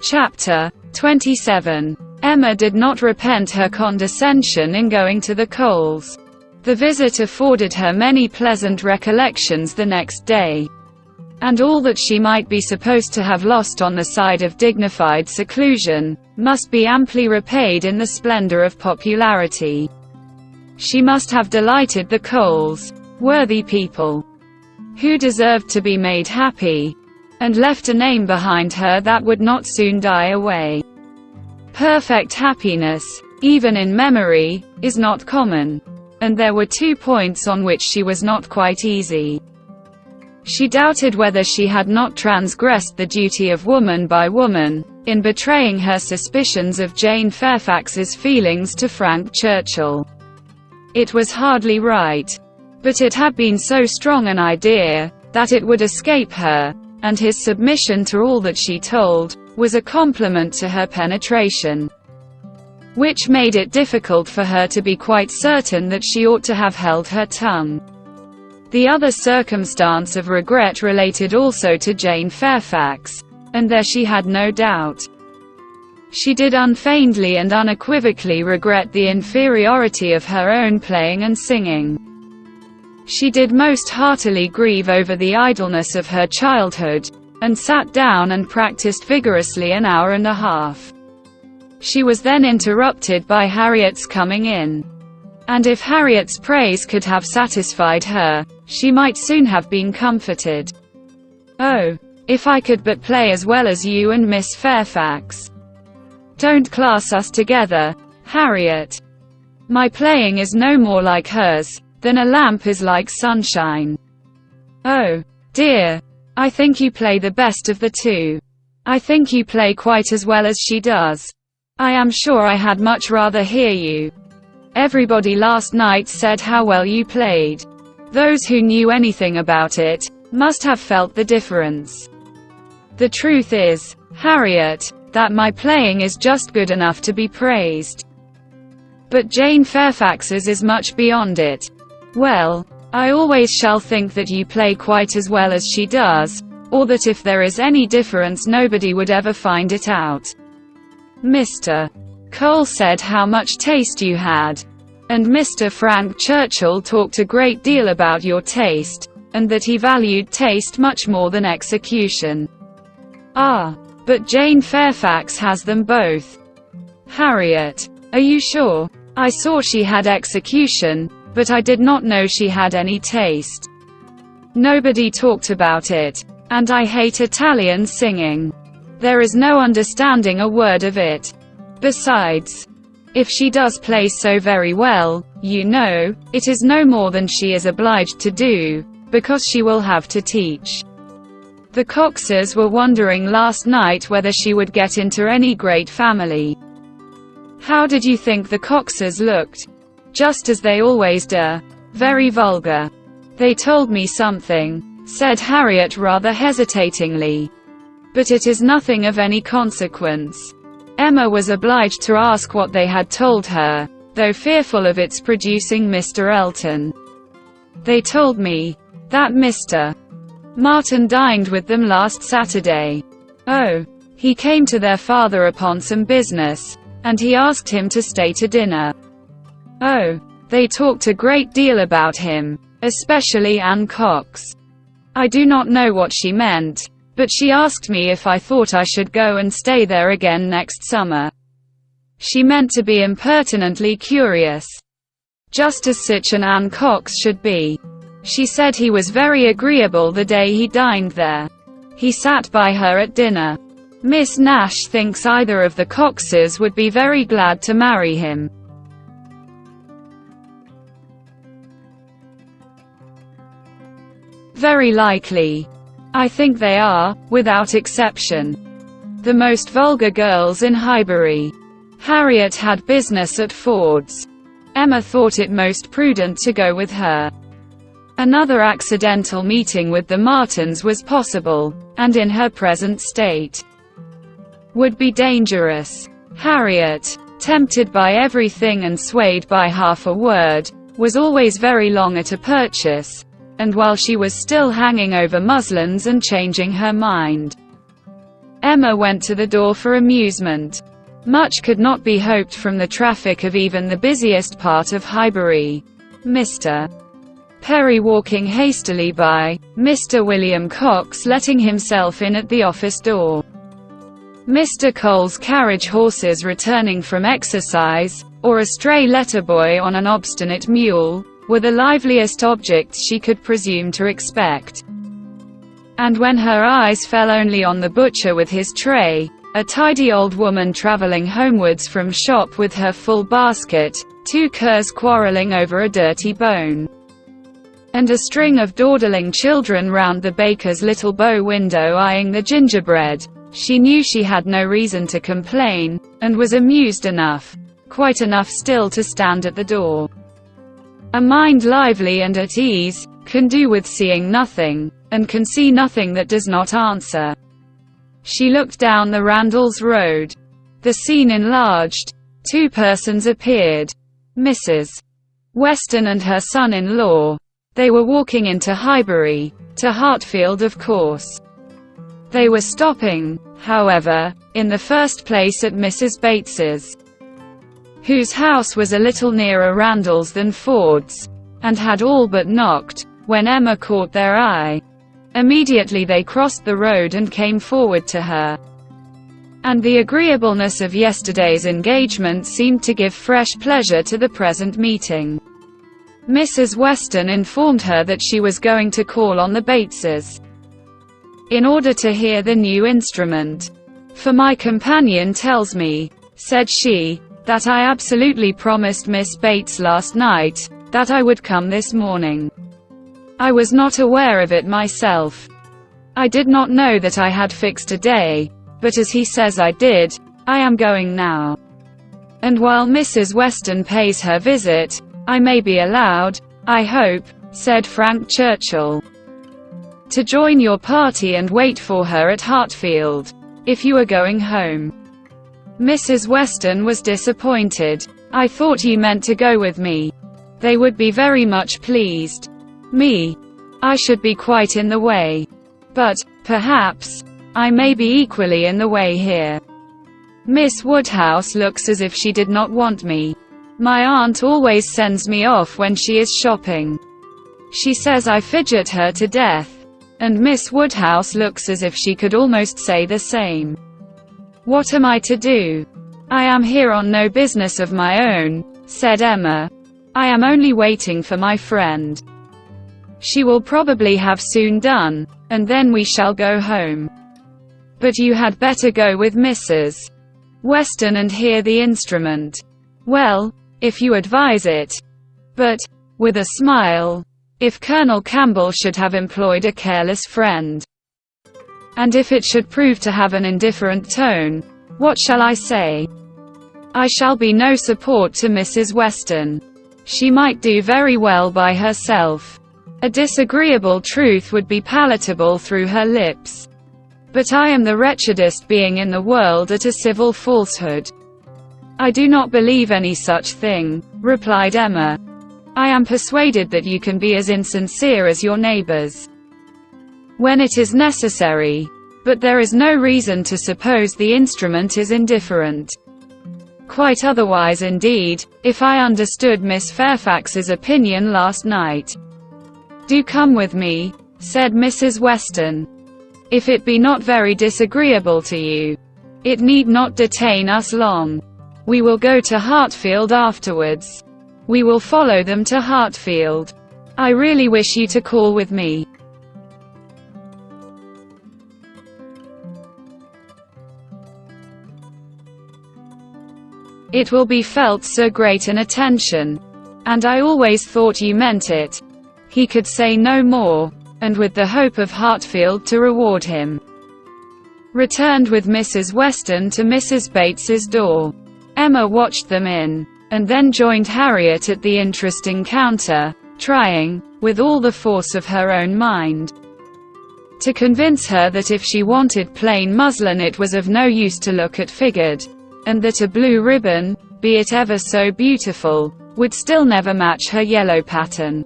Chapter 27. Emma did not repent her condescension in going to the Coles. The visit afforded her many pleasant recollections the next day, and all that she might be supposed to have lost on the side of dignified seclusion, must be amply repaid in the splendor of popularity. She must have delighted the Coles, worthy people, who deserved to be made happy, and left a name behind her that would not soon die away. Perfect happiness, even in memory, is not common, and there were 2 points on which she was not quite easy. She doubted whether she had not transgressed the duty of woman by woman, in betraying her suspicions of Jane Fairfax's feelings to Frank Churchill. It was hardly right, but it had been so strong an idea, that it would escape her, and his submission to all that she told, was a compliment to her penetration, which made it difficult for her to be quite certain that she ought to have held her tongue. The other circumstance of regret related also to Jane Fairfax, and there she had no doubt. She did unfeignedly and unequivocally regret the inferiority of her own playing and singing. She did most heartily grieve over the idleness of her childhood, and sat down and practiced vigorously an hour and a half. She was then interrupted by Harriet's coming in, and if Harriet's praise could have satisfied her, she might soon have been comforted. "Oh, if I could but play as well as you and Miss Fairfax. Don't class us together, Harriet. My playing is no more like hers than a lamp is like sunshine. Oh, dear, I think you play the best of the two. I think you play quite as well as she does. I am sure I had much rather hear you. Everybody last night said how well you played. Those who knew anything about it must have felt the difference. The truth is, Harriet, that my playing is just good enough to be praised. But Jane Fairfax's is much beyond it. Well, I always shall think that you play quite as well as she does, or that if there is any difference nobody would ever find it out. Mr. Cole said how much taste you had, and Mr. Frank Churchill talked a great deal about your taste, and that he valued taste much more than execution. Ah, but Jane Fairfax has them both. Harriet, are you sure? I saw she had execution, but I did not know she had any taste. Nobody talked about it, and I hate Italian singing. There is no understanding a word of it. Besides, if she does play so very well, you know, it is no more than she is obliged to do, because she will have to teach. The Coxes were wondering last night whether she would get into any great family. How did you think the Coxes looked? Just as they always do. Very vulgar. They told me something, said Harriet rather hesitatingly. But it is nothing of any consequence. Emma was obliged to ask what they had told her, though fearful of its producing Mr. Elton. They told me that Mr. Martin dined with them last Saturday. Oh, he came to their father upon some business, and he asked him to stay to dinner. Oh, they talked a great deal about him, especially Anne Cox. I do not know what she meant, but she asked me if I thought I should go and stay there again next summer. She meant to be impertinently curious, just as such an Anne Cox should be. She said he was very agreeable the day he dined there. He sat by her at dinner. Miss Nash thinks either of the Coxes would be very glad to marry him. Very likely. I think they are, without exception, the most vulgar girls in Highbury. Harriet had business at Ford's. Emma thought it most prudent to go with her. Another accidental meeting with the Martins was possible, and in her present state would be dangerous. Harriet, tempted by everything and swayed by half a word, was always very long at a purchase, and while she was still hanging over muslins and changing her mind, Emma went to the door for amusement. Much could not be hoped from the traffic of even the busiest part of Highbury. Mr. Perry walking hastily by, Mr. William Cox letting himself in at the office door, Mr. Cole's carriage horses returning from exercise, or a stray letterboy on an obstinate mule, were the liveliest objects she could presume to expect. And when her eyes fell only on the butcher with his tray, a tidy old woman traveling homewards from shop with her full basket, two curs quarreling over a dirty bone, and a string of dawdling children round the baker's little bow window eyeing the gingerbread, she knew she had no reason to complain, and was amused enough, quite enough still, to stand at the door. A mind lively and at ease can do with seeing nothing, and can see nothing that does not answer. She looked down the Randalls Road. The scene enlarged. Two persons appeared. Mrs. Weston and her son-in-law. They were walking into Highbury, to Hartfield of course. They were stopping, however, in the first place at Mrs. Bates's, whose house was a little nearer Randall's than Ford's, and had all but knocked, when Emma caught their eye. Immediately they crossed the road and came forward to her. And the agreeableness of yesterday's engagement seemed to give fresh pleasure to the present meeting. Mrs. Weston informed her that she was going to call on the Bateses, in order to hear the new instrument. "For my companion tells me," said she, "that I absolutely promised Miss Bates last night, that I would come this morning. I was not aware of it myself. I did not know that I had fixed a day, but as he says I did, I am going now. And while Mrs. Weston pays her visit, I may be allowed, I hope," said Frank Churchill, "to join your party and wait for her at Hartfield, if you are going home." Mrs. Weston was disappointed. "I thought you meant to go with me. They would be very much pleased. Me? I should be quite in the way. But, perhaps, I may be equally in the way here. Miss Woodhouse looks as if she did not want me. My aunt always sends me off when she is shopping. She says I fidget her to death. And Miss Woodhouse looks as if she could almost say the same. What am I to do? I am here on no business of my own," said Emma. "I am only waiting for my friend. She will probably have soon done, and then we shall go home. But you had better go with Mrs. Weston and hear the instrument." "Well, if you advise it. But," with a smile, "if Colonel Campbell should have employed a careless friend, and if it should prove to have an indifferent tone, what shall I say? I shall be no support to Mrs. Weston. She might do very well by herself. A disagreeable truth would be palatable through her lips. But I am the wretchedest being in the world at a civil falsehood." "I do not believe any such thing," replied Emma. "I am persuaded that you can be as insincere as your neighbors, when it is necessary. But there is no reason to suppose the instrument is indifferent. Quite otherwise indeed, if I understood Miss Fairfax's opinion last night." "Do come with me," said Mrs. Weston. "If it be not very disagreeable to you. It need not detain us long. We will go to Hartfield afterwards. We will follow them to Hartfield. I really wish you to call with me." "It will be felt so great an attention. And I always thought you meant it." He could say no more, and with the hope of Hartfield to reward him, returned with Mrs. Weston to Mrs. Bates's door. Emma watched them in, and then joined Harriet at the interesting counter, trying, with all the force of her own mind, to convince her that if she wanted plain muslin it was of no use to look at figured, and that a blue ribbon, be it ever so beautiful, would still never match her yellow pattern.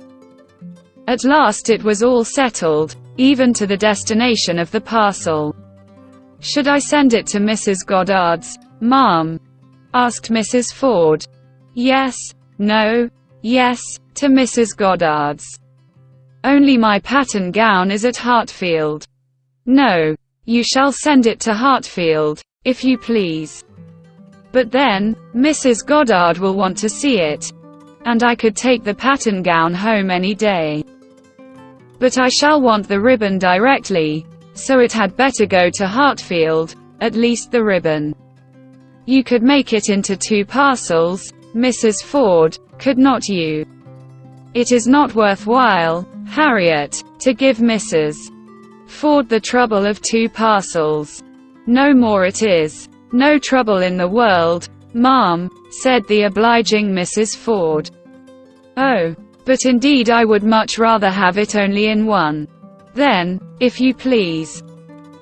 At last it was all settled, even to the destination of the parcel. Should I send it to Mrs. Goddard's, ma'am? Asked Mrs. Ford. Yes, no, yes, to Mrs. Goddard's. Only my pattern gown is at Hartfield. No, you shall send it to Hartfield, if you please. But then, Mrs. Goddard will want to see it. And I could take the pattern gown home any day. But I shall want the ribbon directly, so it had better go to Hartfield, at least the ribbon. You could make it into 2 parcels, Mrs. Ford, could not you? It is not worthwhile, Harriet, to give Mrs. Ford the trouble of 2 parcels. No more it is. No trouble in the world, ma'am, said the obliging Mrs. Ford. Oh, but indeed I would much rather have it only in 1. Then, if you please,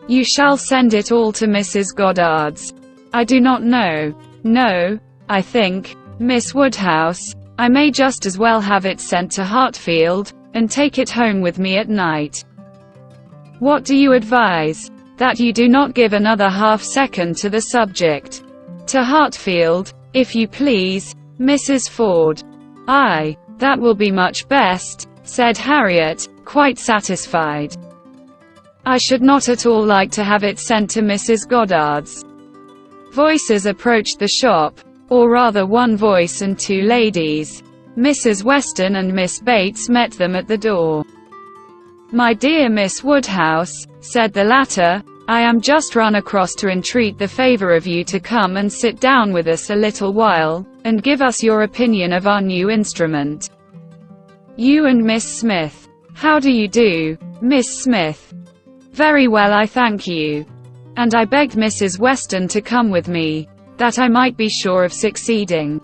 you shall send it all to Mrs. Goddard's. I do not know. No, I think, Miss Woodhouse, I may just as well have it sent to Hartfield, and take it home with me at night. What do you advise? That you do not give another half-second to the subject. To Hartfield, if you please, Mrs. Ford. Aye, that will be much best, said Harriet, quite satisfied. I should not at all like to have it sent to Mrs. Goddard's. Voices approached the shop, or rather one voice and 2 ladies. Mrs. Weston and Miss Bates met them at the door. My dear Miss Woodhouse, said the latter, I am just run across to entreat the favor of you to come and sit down with us a little while, and give us your opinion of our new instrument. You and Miss Smith. How do you do, Miss Smith? Very well, I thank you. And I begged Mrs. Weston to come with me, that I might be sure of succeeding.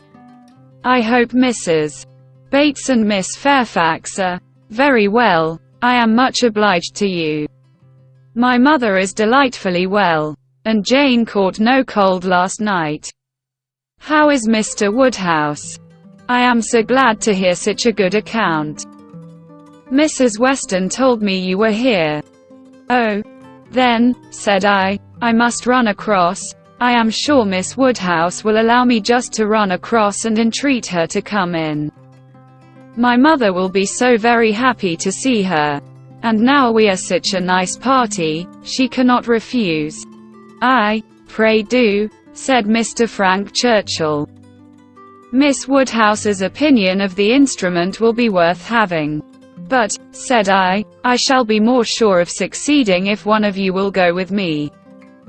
I hope Mrs. Bates and Miss Fairfax are very well. I am much obliged to you. My mother is delightfully well, and Jane caught no cold last night. How is Mr. Woodhouse? I am so glad to hear such a good account. Mrs. Weston told me you were here. Oh, then, said I must run across. I am sure Miss Woodhouse will allow me just to run across and entreat her to come in. My mother will be so very happy to see her. And now we are such a nice party, she cannot refuse. Aye, pray do, said Mr. Frank Churchill. Miss Woodhouse's opinion of the instrument will be worth having. But, said I shall be more sure of succeeding if one of you will go with me.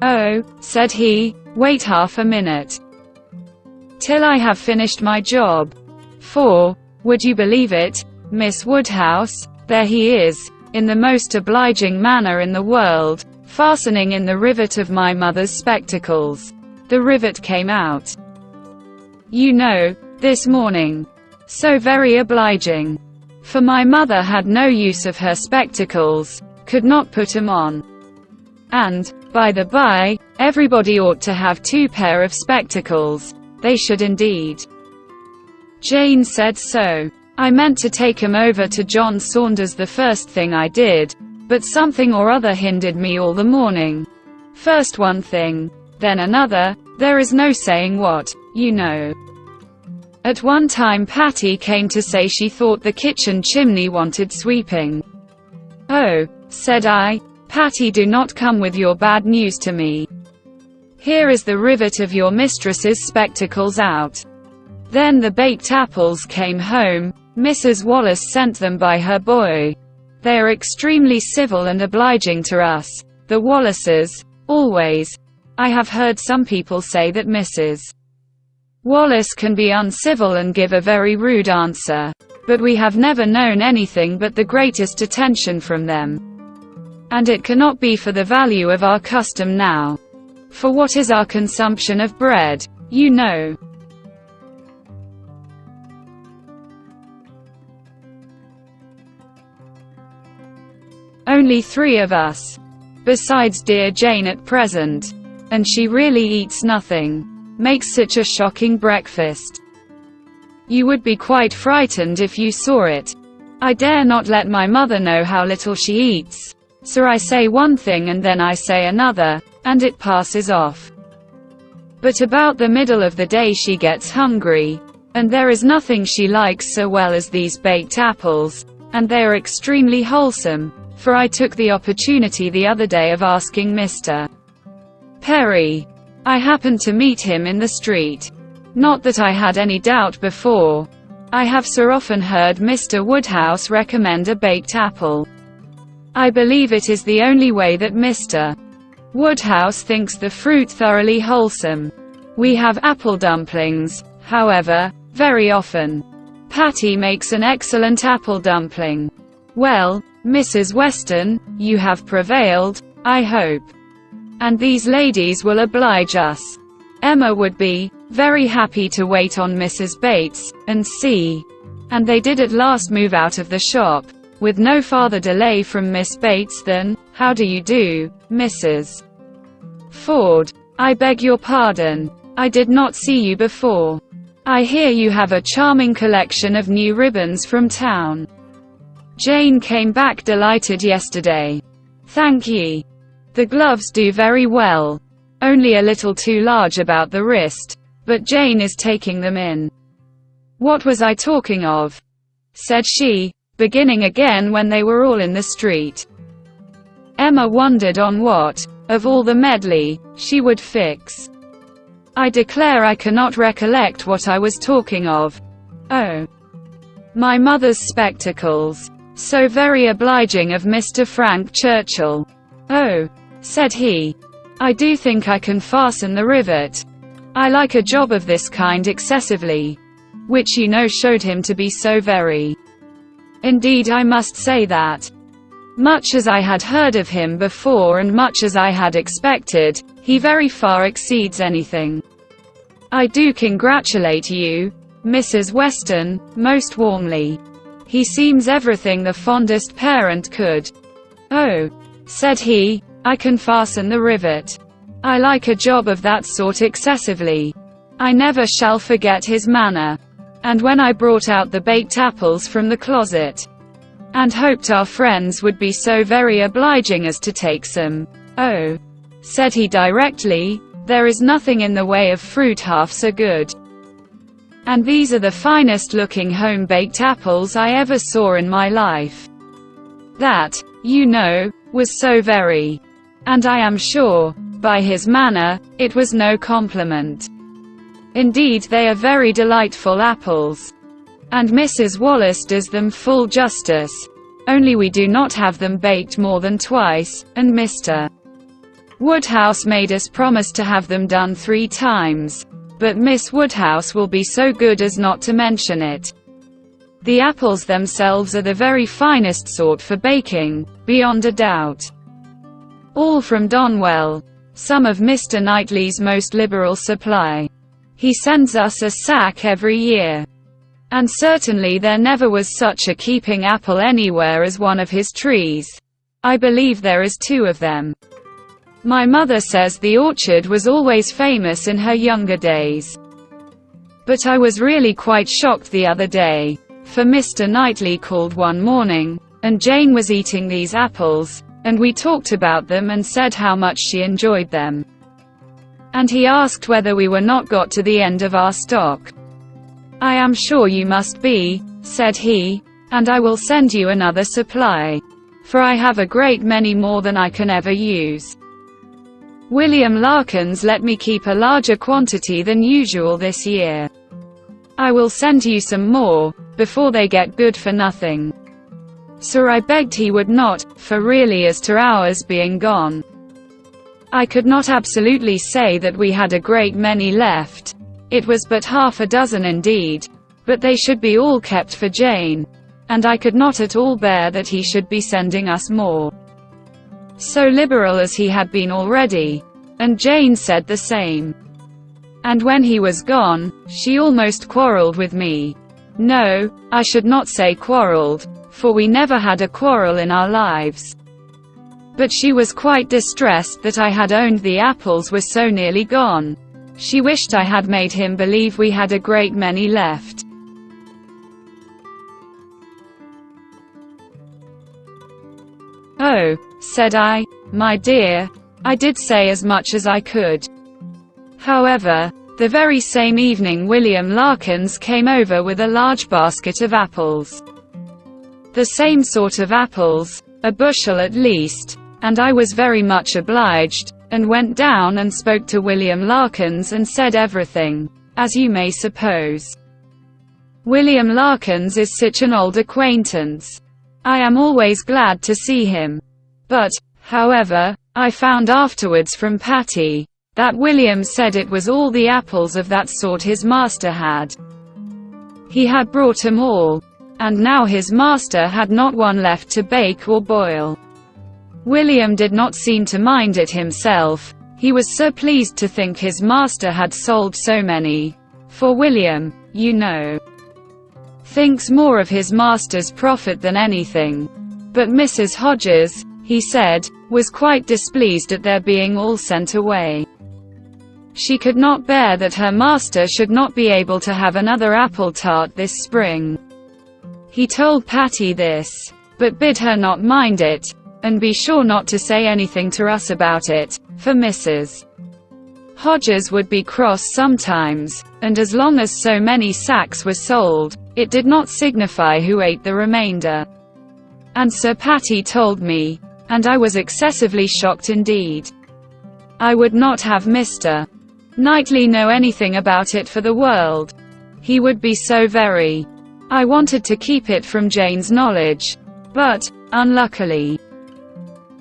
Oh, said he, wait half a minute. Till I have finished my job. For, would you believe it, Miss Woodhouse, there he is, in the most obliging manner in the world, fastening in the rivet of my mother's spectacles. The rivet came out, you know, this morning. So very obliging. For my mother had no use of her spectacles, could not put 'em on. And, by the by, everybody ought to have 2 pair of spectacles. They should indeed. Jane said so. I meant to take 'em over to John Saunders the first thing I did, but something or other hindered me all the morning. First one thing, then another, there is no saying what, you know. At one time Patty came to say she thought the kitchen chimney wanted sweeping. Oh, said I, Patty, do not come with your bad news to me. Here is the rivet of your mistress's spectacles out. Then the baked apples came home. Mrs. Wallace sent them by her boy. They are extremely civil and obliging to us, the Wallaces, always. I have heard some people say that Mrs. Wallace can be uncivil and give a very rude answer, but we have never known anything but the greatest attention from them. And it cannot be for the value of our custom now. For what is our consumption of bread, you know? Only 3 of us. Besides dear Jane at present. And she really eats nothing. Makes such a shocking breakfast. You would be quite frightened if you saw it. I dare not let my mother know how little she eats. So I say one thing and then I say another, and it passes off. But about the middle of the day she gets hungry, and there is nothing she likes so well as these baked apples, and they are extremely wholesome, for I took the opportunity the other day of asking Mr. Perry. I happened to meet him in the street. Not that I had any doubt before. I have so often heard Mr. Woodhouse recommend a baked apple. I believe it is the only way that Mr. Woodhouse thinks the fruit thoroughly wholesome. We have apple dumplings, however, very often. Patty makes an excellent apple dumpling. Well, Mrs. Weston, you have prevailed, I hope. And these ladies will oblige us. Emma would be very happy to wait on Mrs. Bates, and see. And they did at last move out of the shop, with no farther delay from Miss Bates than, "How do you do, Mrs. Ford? I beg your pardon. I did not see you before. I hear you have a charming collection of new ribbons from town. Jane came back delighted yesterday. Thank ye. The gloves do very well. Only a little too large about the wrist, but Jane is taking them in." "What was I talking of?" said she, beginning again when they were all in the street. Emma wondered on what, of all the medley, she would fix. "I declare I cannot recollect what I was talking of. Oh, my mother's spectacles. So very obliging of Mr. Frank Churchill." "Oh," said he, "I do think I can fasten the rivet. I like a job of this kind excessively." Which you know showed him to be so very. Indeed, I must say that, much as I had heard of him before and much as I had expected, he very far exceeds anything. I do congratulate you, Mrs. Weston, most warmly. He seems everything the fondest parent could. "Oh," said he, "I can fasten the rivet. I like a job of that sort excessively." I never shall forget his manner. And when I brought out the baked apples from the closet, and hoped our friends would be so very obliging as to take some, "Oh," said he directly, "there is nothing in the way of fruit half so good. And these are the finest looking home-baked apples I ever saw in my life." That, you know, was so very. And I am sure, by his manner, it was no compliment. Indeed, they are very delightful apples. And Mrs. Wallace does them full justice. Only we do not have them baked more than twice, and Mr. Woodhouse made us promise to have them done 3 times. But Miss Woodhouse will be so good as not to mention it. The apples themselves are the very finest sort for baking, beyond a doubt. All from Donwell, some of Mr. Knightley's most liberal supply. He sends us a sack every year. And certainly there never was such a keeping apple anywhere as one of his trees. I believe there is 2 of them. My mother says the orchard was always famous in her younger days. But I was really quite shocked the other day, for Mr. Knightley called one morning, and Jane was eating these apples, and we talked about them and said how much she enjoyed them. And he asked whether we were not got to the end of our stock. "I am sure you must be," said he, "and I will send you another supply. For I have a great many more than I can ever use. William Larkins let me keep a larger quantity than usual this year. I will send you some more, before they get good for nothing." So I begged he would not, for really as to ours being gone, I could not absolutely say that we had a great many left. It was but half a dozen indeed, but they should be all kept for Jane, and I could not at all bear that he should be sending us more. So liberal as he had been already, and Jane said the same. And when he was gone, she almost quarreled with me. No, I should not say quarreled, for we never had a quarrel in our lives. But she was quite distressed that I had owned the apples were so nearly gone. She wished I had made him believe we had a great many left. "Oh," said I, "my dear, I did say as much as I could. However, the very same evening William Larkins came over with a large basket of apples. The same sort of apples, a bushel at least, and I was very much obliged, and went down and spoke to William Larkins and said everything, as you may suppose. William Larkins is such an old acquaintance. I am always glad to see him. But, however, I found afterwards from Patty, that William said it was all the apples of that sort his master had. He had brought 'em all, and now his master had not one left to bake or boil. William did not seem to mind it himself, he was so pleased to think his master had sold so many. For William, you know, thinks more of his master's profit than anything. But Mrs. Hodges, he said, was quite displeased at their being all sent away. She could not bear that her master should not be able to have another apple tart this spring. He told Patty this, but bid her not mind it, and be sure not to say anything to us about it, for Mrs. Hodges would be cross sometimes, and as long as so many sacks were sold, it did not signify who ate the remainder. And Sir Patty told me, and I was excessively shocked indeed. I would not have Mr. Knightley know anything about it for the world. He would be so very. I wanted to keep it from Jane's knowledge, but, unluckily,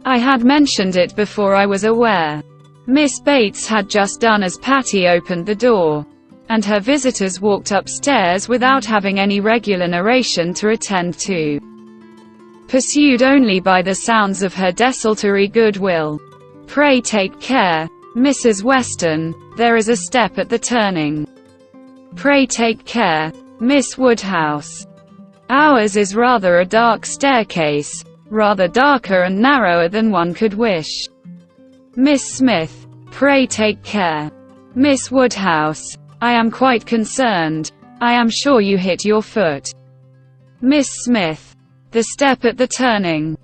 I had mentioned it before I was aware. Miss Bates had just done as Patty opened the door, and her visitors walked upstairs without having any regular narration to attend to, pursued only by the sounds of her desultory goodwill. Pray take care, Mrs. Weston, there is a step at the turning. Pray take care, Miss Woodhouse. Ours is rather a dark staircase, rather darker and narrower than one could wish. Miss Smith, pray take care. Miss Woodhouse, I am quite concerned. I am sure you hit your foot. Miss Smith, the step at the turning.